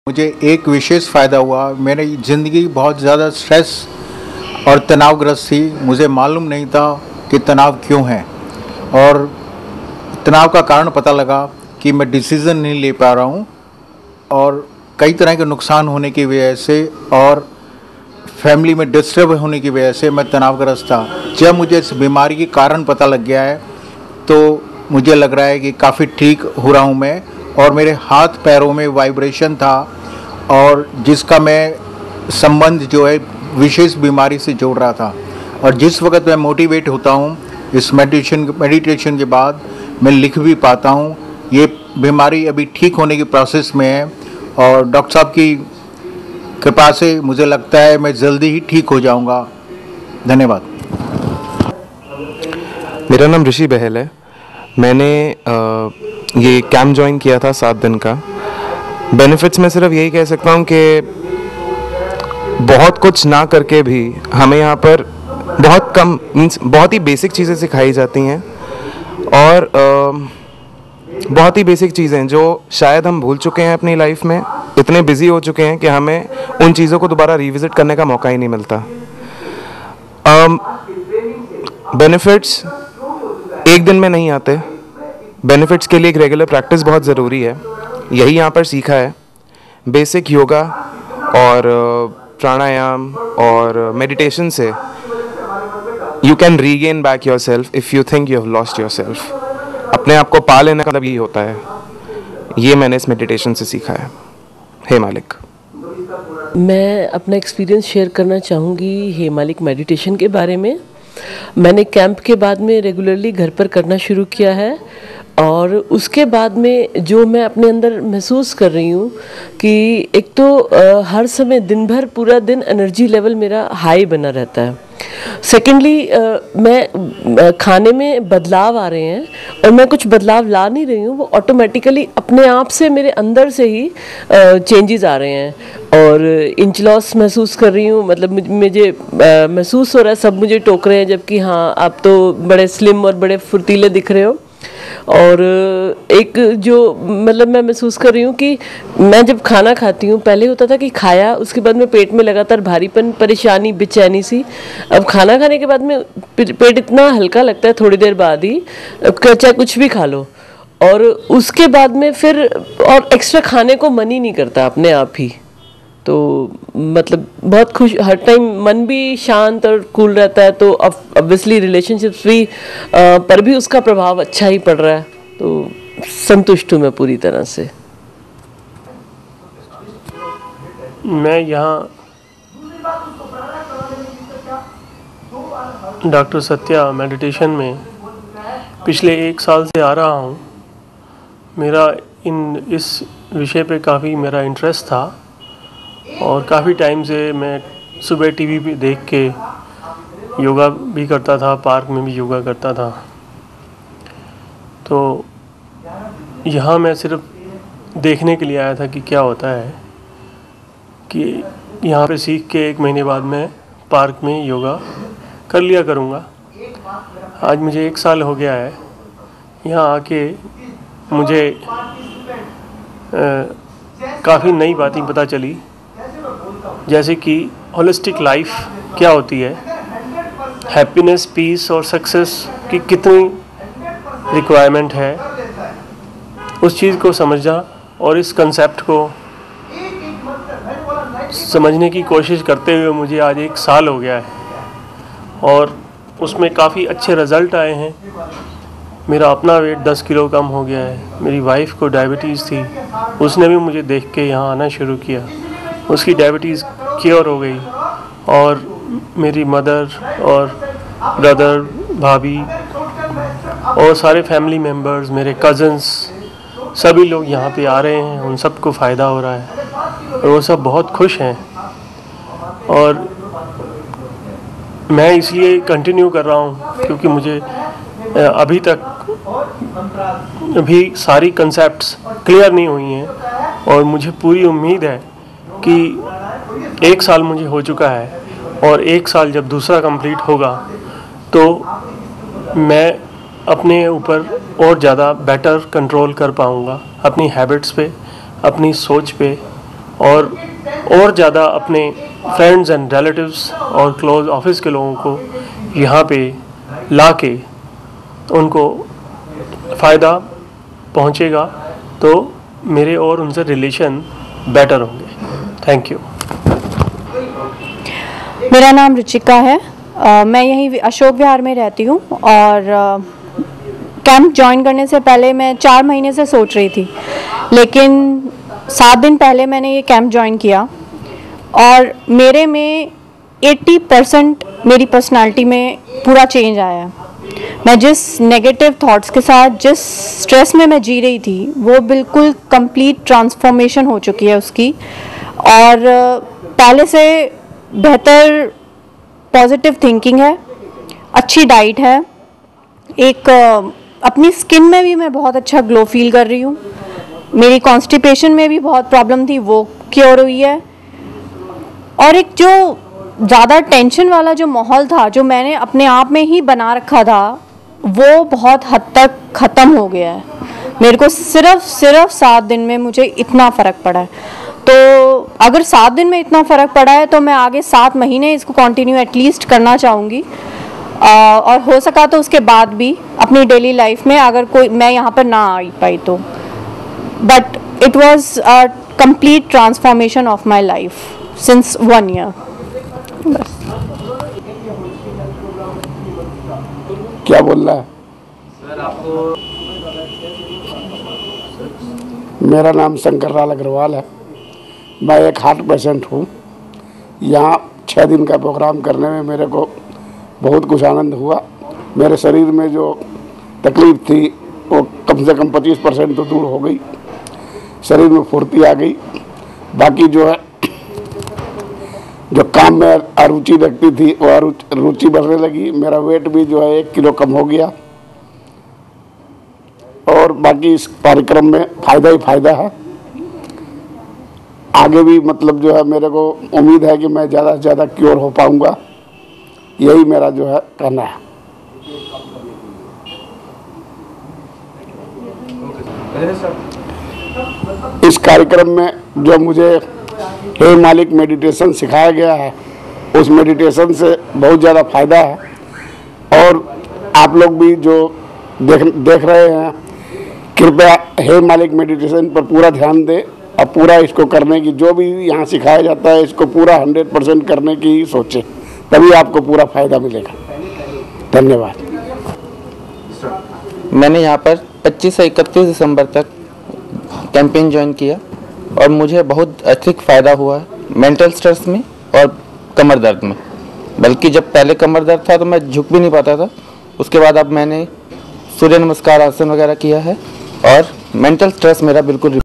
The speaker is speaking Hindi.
मुझे एक विशेष फ़ायदा हुआ। मेरी ज़िंदगी बहुत ज़्यादा स्ट्रेस और तनावग्रस्त थी। मुझे मालूम नहीं था कि तनाव क्यों है, और तनाव का कारण पता लगा कि मैं डिसीज़न नहीं ले पा रहा हूँ, और कई तरह के नुकसान होने की वजह से और फैमिली में डिस्टर्ब होने की वजह से मैं तनावग्रस्त था। जब मुझे इस बीमारी के कारण पता लग गया है तो मुझे लग रहा है कि काफ़ी ठीक हो रहा हूँ मैं, और मेरे हाथ पैरों में वाइब्रेशन था, और जिसका मैं संबंध जो है विशेष बीमारी से जोड़ रहा था। और जिस वक्त मैं मोटिवेट होता हूँ इस मेडिटेशन के बाद, मैं लिख भी पाता हूँ। ये बीमारी अभी ठीक होने की प्रोसेस में है, और डॉक्टर साहब की कृपा से मुझे लगता है मैं जल्दी ही ठीक हो जाऊँगा। धन्यवाद। मेरा नाम ऋषि बहल है। मैंने ये कैंप ज्वाइन किया था 7 दिन का। बेनिफिट्स में सिर्फ यही कह सकता हूँ कि बहुत कुछ ना करके भी हमें यहाँ पर बहुत कम मीन्स बहुत ही बेसिक चीज़ें सिखाई जाती हैं, और बहुत ही बेसिक चीज़ें जो शायद हम भूल चुके हैं अपनी लाइफ में, इतने बिजी हो चुके हैं कि हमें उन चीज़ों को दोबारा रिविज़िट करने का मौका ही नहीं मिलता। बेनिफिट्स एक दिन में नहीं आते। बेनिफिट्स के लिए एक रेगुलर प्रैक्टिस बहुत ज़रूरी है। यही यहाँ पर सीखा है। बेसिक योगा और प्राणायाम और मेडिटेशन से you can regain back your self if you think you have lost your self. अपने आप को पा लेने का मतलब यही होता है। ये मैंने इस मेडिटेशन से सीखा है। हे मालिक। मैं अपना एक्सपीरियंस शेयर करना चाहूँगी हे मालिक मेडिटेशन के बारे में। मैंने कैंप के बाद में रेगुलरली घर पर करना शुरू किया है, और उसके बाद में जो मैं अपने अंदर महसूस कर रही हूँ कि एक तो हर समय दिन भर पूरा दिन एनर्जी लेवल मेरा हाई बना रहता है। सेकेंडली मैं खाने में बदलाव आ रहे हैं, और मैं कुछ बदलाव ला नहीं रही हूँ, वो ऑटोमेटिकली अपने आप से मेरे अंदर से ही चेंजेस आ रहे हैं। और इंच लॉस महसूस कर रही हूँ, मतलब मुझे महसूस हो रहा है सब मुझे टोक रहे हैं, जबकि हाँ आप तो बड़े स्लिम और बड़े फुर्तीले दिख रहे हो। और एक जो मतलब मैं महसूस कर रही हूँ कि मैं जब खाना खाती हूँ, पहले होता था कि खाया उसके बाद में पेट में लगातार भारीपन, परेशानी, बेचैनी सी। अब खाना खाने के बाद में पेट इतना हल्का लगता है थोड़ी देर बाद ही, चाहे कुछ भी खा लो, और उसके बाद में फिर और एक्स्ट्रा खाने को मन ही नहीं करता अपने आप ही। तो मतलब बहुत खुश, हर टाइम मन भी शांत और कूल रहता है। तो ऑब्वियसली रिलेशनशिप्स भी पर भी उसका प्रभाव अच्छा ही पड़ रहा है। तो संतुष्ट हूँ मैं पूरी तरह से। मैं यहाँ डॉक्टर सत्या मेडिटेशन में पिछले 1 साल से आ रहा हूँ। मेरा इस विषय पे काफ़ी मेरा इंटरेस्ट था, और काफ़ी टाइम से मैं सुबह टीवी पे देख के योगा भी करता था, पार्क में भी योगा करता था। तो यहाँ मैं सिर्फ देखने के लिए आया था कि क्या होता है, कि यहाँ पे सीख के 1 महीने बाद मैं पार्क में योगा कर लिया करूँगा। आज मुझे 1 साल हो गया है। यहाँ आके मुझे काफ़ी नई बातें पता चली, जैसे कि होलिस्टिक लाइफ क्या होती है, हैप्पीनेस, पीस और सक्सेस की कितनी रिक्वायरमेंट है, उस चीज़ को समझा। और इस कंसेप्ट को समझने की कोशिश करते हुए मुझे आज 1 साल हो गया है, और उसमें काफ़ी अच्छे रिज़ल्ट आए हैं। मेरा अपना वेट 10 किलो कम हो गया है। मेरी वाइफ को डायबिटीज़ थी, उसने भी मुझे देख के यहाँ आना शुरू किया, उसकी डायबिटीज़ क्योर हो गई। और मेरी मदर और ब्रदर, भाभी और सारे फैमिली मेम्बर्स, मेरे कज़न्स, सभी लोग यहाँ पे आ रहे हैं, उन सबको फ़ायदा हो रहा है, और वो सब बहुत खुश हैं। और मैं इसलिए कंटिन्यू कर रहा हूँ क्योंकि मुझे अभी तक भी सारी कंसेप्ट्स क्लियर नहीं हुई हैं, और मुझे पूरी उम्मीद है कि 1 साल मुझे हो चुका है, और 1 साल जब दूसरा कंप्लीट होगा तो मैं अपने ऊपर और ज़्यादा बेटर कंट्रोल कर पाऊँगा, अपनी हैबिट्स पे, अपनी सोच पे, और ज़्यादा अपने फ्रेंड्स एंड रिलेटिव्स और क्लोज ऑफिस के लोगों को यहाँ पे ला के उनको फ़ायदा पहुँचेगा, तो मेरे और उनसे रिलेशन बेटर होंगे। Thank you. मेरा नाम रुचिका है। मैं यहीं अशोक विहार में रहती हूँ और कैंप ज्वाइन करने से पहले मैं 4 महीने से सोच रही थी, लेकिन 7 दिन पहले मैंने ये कैंप ज्वाइन किया और मेरे में 80% मेरी पर्सनालिटी में पूरा चेंज आया। मैं जिस नेगेटिव थॉट्स के साथ, जिस स्ट्रेस में मैं जी रही थी, वो बिल्कुल कंप्लीट ट्रांसफॉर्मेशन हो चुकी है उसकी, और पहले से बेहतर पॉजिटिव थिंकिंग है, अच्छी डाइट है, एक अपनी स्किन में भी मैं बहुत अच्छा ग्लो फील कर रही हूँ। मेरी कॉन्स्टिपेशन में भी बहुत प्रॉब्लम थी, वो क्योर हुई है, और एक जो ज़्यादा टेंशन वाला जो माहौल था, जो मैंने अपने आप में ही बना रखा था, वो बहुत हद तक ख़त्म हो गया है। मेरे को सिर्फ 7 दिन में मुझे इतना फ़र्क पड़ा है। तो अगर 7 दिन में इतना फ़र्क पड़ा है तो मैं आगे 7 महीने इसको कंटिन्यू एटलीस्ट करना चाहूँगी, और हो सका तो उसके बाद भी अपनी डेली लाइफ में, अगर कोई मैं यहाँ पर ना आ पाई तो। But it was a complete transformation of my life since 1 year. बस। क्या बोल रहा है? मेरा नाम शंकर लाल अग्रवाल है। मैं एक हार्ट पेशेंट हूँ। यहाँ 6 दिन का प्रोग्राम करने में मेरे को बहुत कुछ आनंद हुआ। मेरे शरीर में जो तकलीफ़ थी वो कम से कम 25% तो दूर हो गई। शरीर में फुर्ती आ गई। बाकी जो है, जो काम में अरुचि रखती थी वो रुचि बढ़ने लगी। मेरा वेट भी जो है 1 किलो कम हो गया। और बाकी इस कार्यक्रम में फ़ायदा ही फ़ायदा है। आगे भी मतलब जो है मेरे को उम्मीद है कि मैं ज़्यादा से ज़्यादा क्योर हो पाऊँगा। यही मेरा जो है कहना है। इस कार्यक्रम में जो मुझे हे मालिक मेडिटेशन सिखाया गया है, उस मेडिटेशन से बहुत ज़्यादा फ़ायदा है। और आप लोग भी जो देख रहे हैं, कृपया हे मालिक मेडिटेशन पर पूरा ध्यान दें और पूरा इसको करने की, जो भी यहाँ सिखाया जाता है इसको पूरा 100% करने की ही सोचें, तभी आपको पूरा फ़ायदा मिलेगा। धन्यवाद। मैंने यहाँ पर 25 से 31 दिसंबर तक कैंपेन ज्वाइन किया और मुझे बहुत अधिक फ़ायदा हुआ है, मेंटल स्ट्रेस में और कमर दर्द में। बल्कि जब पहले कमर दर्द था तो मैं झुक भी नहीं पाता था, उसके बाद अब मैंने सूर्य नमस्कार आसन वगैरह किया है और मेंटल स्ट्रेस मेरा बिल्कुल